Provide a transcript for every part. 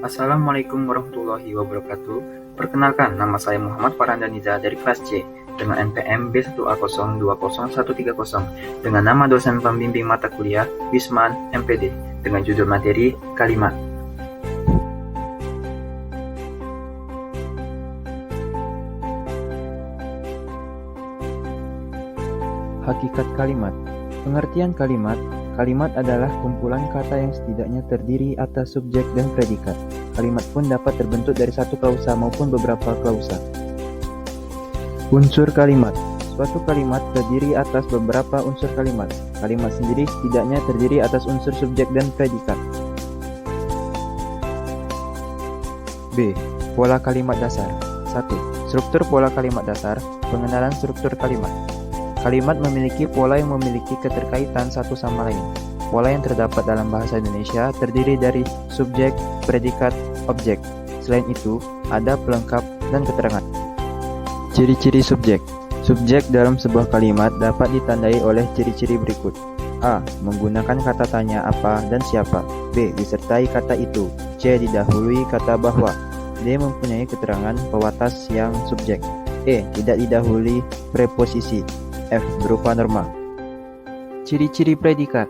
Assalamualaikum warahmatullahi wabarakatuh. Perkenalkan, nama saya Muhammad Farhandaniza dari kelas C dengan NPM B1A020130 dengan nama dosen pembimbing mata kuliah Wisman MPD dengan judul materi Kalimat. Hakikat kalimat. Pengertian kalimat. Kalimat adalah kumpulan kata yang setidaknya terdiri atas subjek dan predikat. Kalimat pun dapat terbentuk dari satu klausa maupun beberapa klausa. Unsur kalimat. Suatu kalimat terdiri atas beberapa unsur kalimat. Kalimat sendiri setidaknya terdiri atas unsur subjek dan predikat. B. Pola kalimat dasar. 1. Struktur pola kalimat dasar. Pengenalan struktur kalimat. Kalimat memiliki pola yang memiliki keterkaitan satu sama lain. Pola yang terdapat dalam bahasa Indonesia terdiri dari subjek, predikat, objek. Selain itu, ada pelengkap dan keterangan. Ciri-ciri subjek. Subjek dalam sebuah kalimat dapat ditandai oleh ciri-ciri berikut. A. Menggunakan kata tanya apa dan siapa. B. Disertai kata itu. C. Didahului kata bahwa. D. Mempunyai keterangan pewatas yang subjek. E. Tidak didahului preposisi. F. Berupa norma. Ciri-ciri predikat.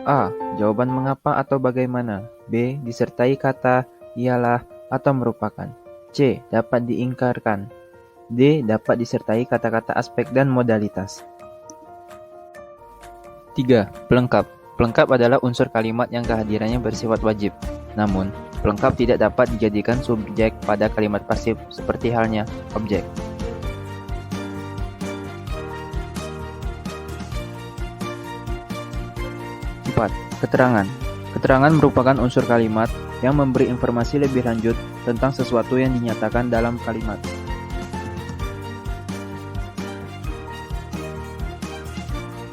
A. Jawaban mengapa atau bagaimana. B. Disertai kata ialah atau merupakan. C. Dapat diingkarkan. D. Dapat disertai kata-kata aspek dan modalitas. 3. Pelengkap. Pelengkap adalah unsur kalimat yang kehadirannya bersifat wajib. Namun, pelengkap tidak dapat dijadikan subjek pada kalimat pasif seperti halnya objek. 4. Keterangan. Keterangan merupakan unsur kalimat yang memberi informasi lebih lanjut tentang sesuatu yang dinyatakan dalam kalimat.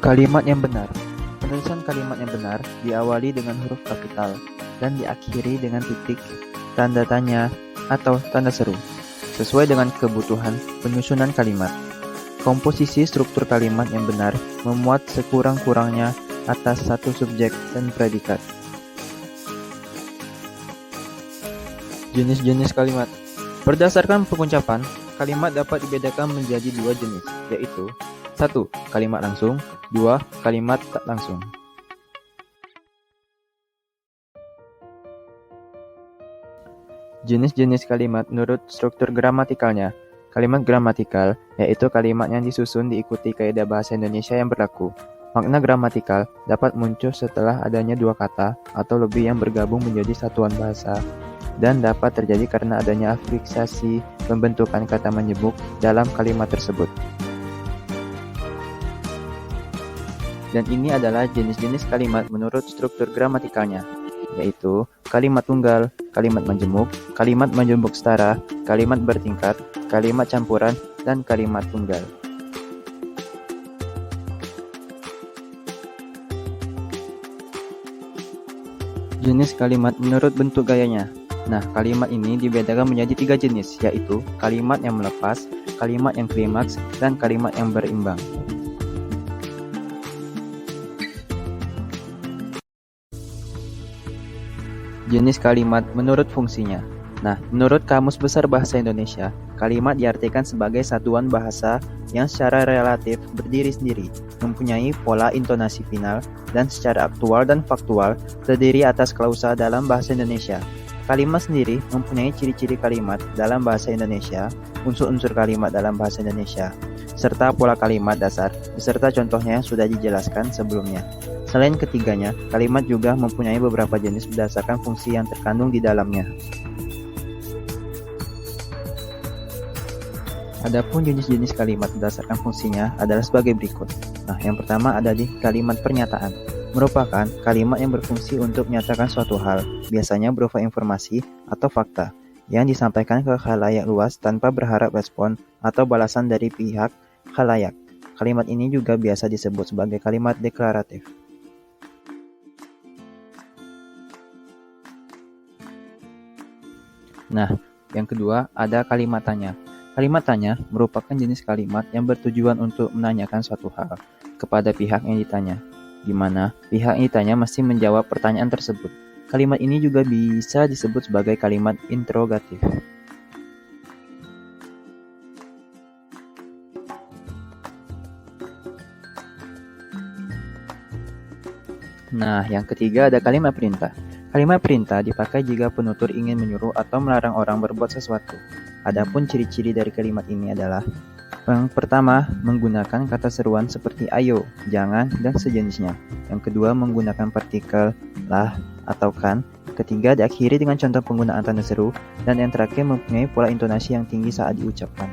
Kalimat yang benar. Penulisan kalimat yang benar diawali dengan huruf kapital dan diakhiri dengan titik, tanda tanya, atau tanda seru, sesuai dengan kebutuhan penyusunan kalimat. Komposisi struktur kalimat yang benar memuat sekurang-kurangnya atas satu subjek dan predikat. Jenis-jenis kalimat. Berdasarkan pengucapan, kalimat dapat dibedakan menjadi dua jenis, yaitu 1. Kalimat langsung. 2. Kalimat tak langsung. Jenis-jenis kalimat menurut struktur gramatikalnya. Kalimat gramatikal, yaitu kalimat yang disusun diikuti kaidah bahasa Indonesia yang berlaku. Makna gramatikal dapat muncul setelah adanya dua kata atau lebih yang bergabung menjadi satuan bahasa, dan dapat terjadi karena adanya afiksasi pembentukan kata menyebut dalam kalimat tersebut. Dan ini adalah jenis-jenis kalimat menurut struktur gramatikalnya, yaitu kalimat tunggal, kalimat majemuk setara, kalimat bertingkat, kalimat campuran, dan kalimat tunggal. Jenis kalimat menurut bentuk gayanya. Nah, kalimat ini dibedakan menjadi 3 jenis, yaitu kalimat yang melepas, kalimat yang klimaks, dan kalimat yang berimbang. Jenis kalimat menurut fungsinya. Nah, menurut Kamus Besar Bahasa Indonesia, kalimat diartikan sebagai satuan bahasa yang secara relatif berdiri sendiri, mempunyai pola intonasi final, dan secara aktual dan faktual terdiri atas klausa dalam bahasa Indonesia. Kalimat sendiri mempunyai ciri-ciri kalimat dalam bahasa Indonesia, unsur-unsur kalimat dalam bahasa Indonesia, serta pola kalimat dasar, beserta contohnya yang sudah dijelaskan sebelumnya. Selain ketiganya, kalimat juga mempunyai beberapa jenis berdasarkan fungsi yang terkandung di dalamnya. Adapun jenis-jenis kalimat berdasarkan fungsinya adalah sebagai berikut. Nah, yang pertama ada di kalimat pernyataan. Merupakan kalimat yang berfungsi untuk menyatakan suatu hal, biasanya berupa informasi atau fakta, yang disampaikan ke khalayak luas tanpa berharap respon atau balasan dari pihak khalayak. Kalimat ini juga biasa disebut sebagai kalimat deklaratif. Nah, yang kedua ada kalimat tanya. Kalimat tanya merupakan jenis kalimat yang bertujuan untuk menanyakan suatu hal kepada pihak yang ditanya, di mana pihak yang ditanya mesti menjawab pertanyaan tersebut. Kalimat ini juga bisa disebut sebagai kalimat interrogatif. Nah, yang ketiga ada kalimat perintah. Kalimat perintah dipakai jika penutur ingin menyuruh atau melarang orang berbuat sesuatu. Adapun ciri-ciri dari kalimat ini adalah: yang pertama, menggunakan kata seruan seperti ayo, jangan, dan sejenisnya. Yang kedua, menggunakan partikel lah atau kan. Ketiga, diakhiri dengan contoh penggunaan tanda seru. Dan yang terakhir, mempunyai pola intonasi yang tinggi saat diucapkan.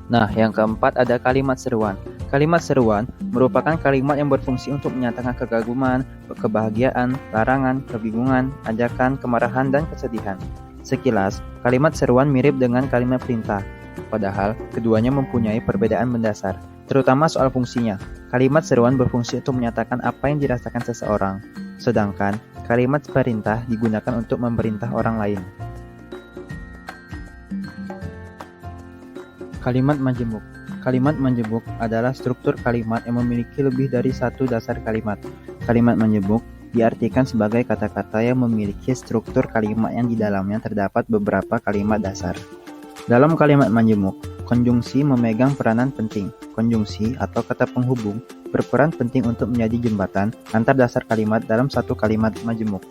Nah, yang keempat ada kalimat seruan. Kalimat seruan merupakan kalimat yang berfungsi untuk menyatakan kekaguman, kebahagiaan, larangan, kebingungan, ajakan, kemarahan, dan kesedihan. Sekilas, kalimat seruan mirip dengan kalimat perintah, padahal keduanya mempunyai perbedaan mendasar, terutama soal fungsinya. Kalimat seruan berfungsi untuk menyatakan apa yang dirasakan seseorang, sedangkan kalimat perintah digunakan untuk memerintah orang lain. Kalimat majemuk. Kalimat majemuk adalah struktur kalimat yang memiliki lebih dari satu dasar kalimat. Kalimat majemuk diartikan sebagai kata-kata yang memiliki struktur kalimat yang di dalamnya terdapat beberapa kalimat dasar. Dalam kalimat majemuk, konjungsi memegang peranan penting. Konjungsi atau kata penghubung berperan penting untuk menjadi jembatan antar dasar kalimat dalam satu kalimat majemuk.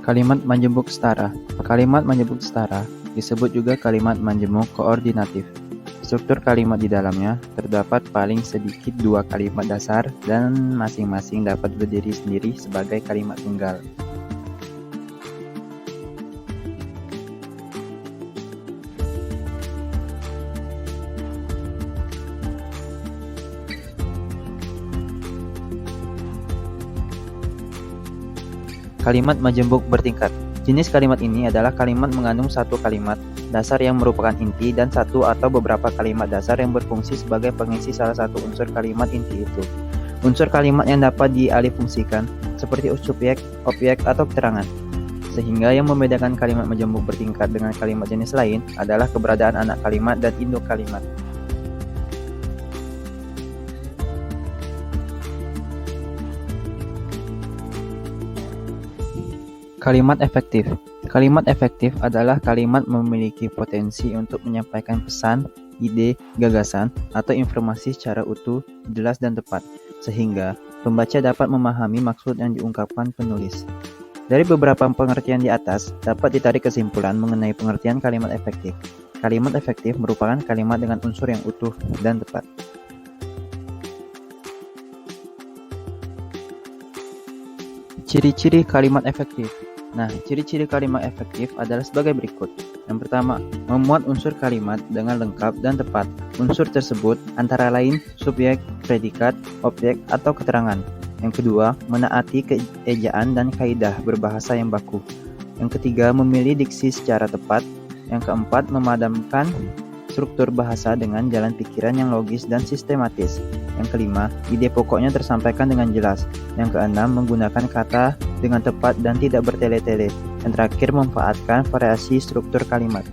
Kalimat majemuk setara. Kalimat majemuk setara disebut juga kalimat majemuk koordinatif. Struktur kalimat di dalamnya terdapat paling sedikit dua kalimat dasar dan masing-masing dapat berdiri sendiri sebagai kalimat tunggal. Kalimat majemuk bertingkat. Jenis kalimat ini adalah kalimat mengandung satu kalimat dasar yang merupakan inti dan satu atau beberapa kalimat dasar yang berfungsi sebagai pengisi salah satu unsur kalimat inti itu. Unsur kalimat yang dapat dialihfungsikan seperti subjek, objek, atau keterangan. Sehingga yang membedakan kalimat majemuk bertingkat dengan kalimat jenis lain adalah keberadaan anak kalimat dan induk kalimat. Kalimat efektif. Kalimat efektif adalah kalimat memiliki potensi untuk menyampaikan pesan, ide, gagasan, atau informasi secara utuh, jelas, dan tepat, sehingga pembaca dapat memahami maksud yang diungkapkan penulis. Dari beberapa pengertian di atas, dapat ditarik kesimpulan mengenai pengertian kalimat efektif. Kalimat efektif merupakan kalimat dengan unsur yang utuh dan tepat. Ciri-ciri kalimat efektif. Nah, ciri-ciri kalimat efektif adalah sebagai berikut. Yang pertama, memuat unsur kalimat dengan lengkap dan tepat. Unsur tersebut antara lain subjek, predikat, objek, atau keterangan. Yang kedua, menaati keejaan dan kaidah berbahasa yang baku. Yang ketiga, memilih diksi secara tepat. Yang keempat, memadamkan struktur bahasa dengan jalan pikiran yang logis dan sistematis. Yang kelima, ide pokoknya tersampaikan dengan jelas. Yang keenam, menggunakan kata dengan tepat dan tidak bertele-tele. Yang terakhir, memanfaatkan variasi struktur kalimat.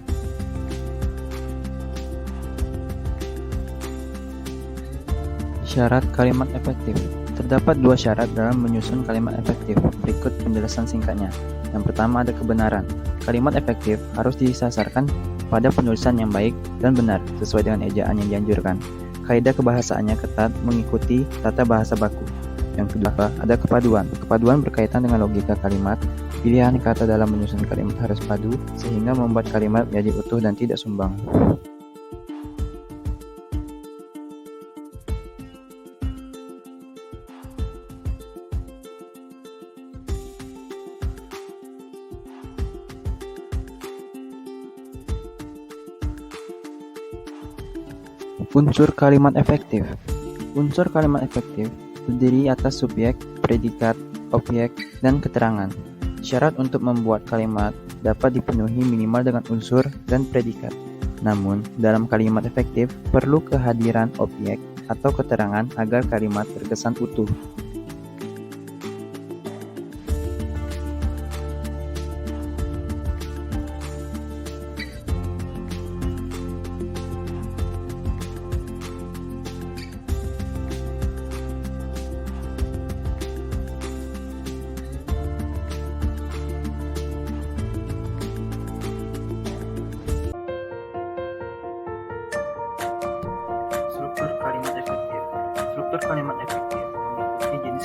Syarat kalimat efektif. Terdapat dua syarat dalam menyusun kalimat efektif. Berikut penjelasan singkatnya. Yang pertama ada kebenaran. Kalimat efektif harus disasarkan pada penulisan yang baik dan benar sesuai dengan ejaan yang dianjurkan. Kaidah kebahasaannya ketat mengikuti tata bahasa baku. Yang kedua, ada kepaduan. Kepaduan berkaitan dengan logika kalimat. Pilihan kata dalam menyusun kalimat harus padu sehingga membuat kalimat menjadi utuh dan tidak sumbang. Unsur kalimat efektif. Unsur kalimat efektif terdiri atas subjek, predikat, objek, dan keterangan. Syarat untuk membuat kalimat dapat dipenuhi minimal dengan unsur dan predikat. Namun, dalam kalimat efektif perlu kehadiran objek atau keterangan agar kalimat terkesan utuh.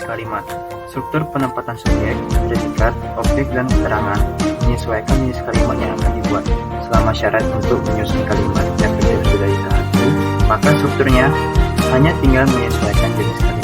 kalimat. Struktur penempatan subjek, predikat, objek, dan keterangan menyesuaikan jenis kalimat yang akan dibuat. Selama syarat untuk menyusun kalimat yang sudah disahkan, maka strukturnya hanya tinggal menyesuaikan jenis kalimat.